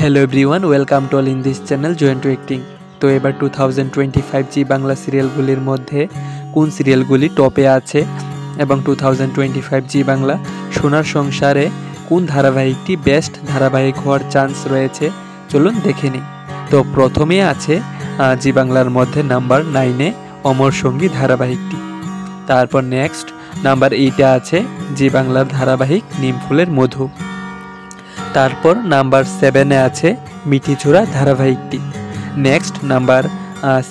Hello everyone, welcome to all in this channel joint to acting. তো এবার 2025 জি বাংলা সিরিয়ালগুলির মধ্যে কোন সিরিয়ালগুলি টপে আছে এবং 2025 জি বাংলা সোনার সংসারে কোন ধারাবাহিকটি বেস্ট ধারাবাহিক হওয়ার চান্স রয়েছে, চলুন দেখে নিই। তো প্রথমে আছে জি বাংলার মধ্যে নাম্বার 9-এ অমর সঙ্গী ধারাবাহিকটি। তারপর নেক্সট নাম্বার 8-এ আছে জি বাংলার ধারাবাহিক নিমফুলের মধু। তারপর নাম্বার 7-এ আছে মিঠিচূড়া ধারাবাহিকটি। নেক্সট নাম্বার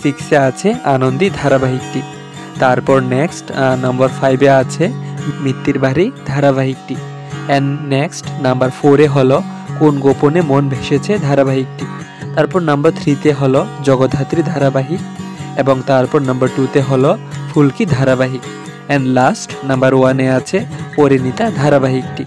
6-এ আছে আনন্দী ধারাবাহিকটি। তারপর নেক্সট নাম্বার 5-এ আছে মিত্তির বাড়ি ধারাবাহিকটি। অ্যান্ড নেক্সট নাম্বার 4-এ হলো কোন গোপনে মন ভেসেছে ধারাবাহিকটি। তারপর নাম্বার 3-তে হলো জগদ্ধাত্রী ধারাবাহিক এবং তারপর নাম্বার 2-তে হলো ফুলকি ধারাবাহিক। অ্যান্ড লাস্ট নাম্বার 1-এ আছে পরিণীতা ধারাবাহিকটি।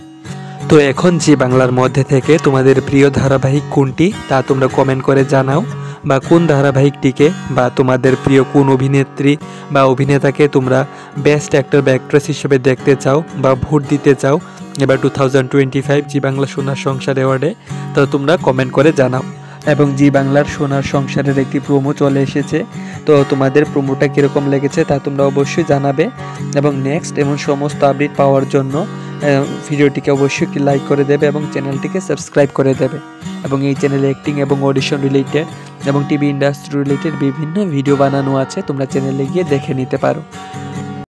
তো এখন জি বাংলার মধ্যে থেকে তোমাদের প্রিয় ধারাবাহিক কোনটি তা তোমরা কমেন্ট করে জানাও, বা কোন ধারাবাহিকটিকে বা তোমাদের প্রিয় কোন অভিনেত্রী বা অভিনেতাকে তোমরা বেস্ট অ্যাক্টর বা অ্যাক্ট্রেস হিসেবে দেখতে চাও বা ভোট দিতে চাও এবার 2025 জি বাংলা সোনার সংসার অ্যাওয়ার্ডে, তো তোমরা কমেন্ট করে জানাও। এবং জি বাংলার সোনার সংসারের একটি প্রোমো চলে এসেছে, তো তোমাদের প্রোমোটা কীরকম লেগেছে তা তোমরা অবশ্যই জানাবে। এবং নেক্সট এমন সমস্ত আপডেট পাওয়ার জন্য ভিডিওটিকে অবশ্যই একটি লাইক করে দেবে এবং চ্যানেলটিকে সাবস্ক্রাইব করে দেবে। এবং এই চ্যানেলে অ্যাক্টিং এবং অডিশন রিলেটেড এবং টিভি ইন্ডাস্ট্রি রিলেটেড বিভিন্ন ভিডিও বানানো আছে, তোমরা চ্যানেলে গিয়ে দেখে নিতে পারো।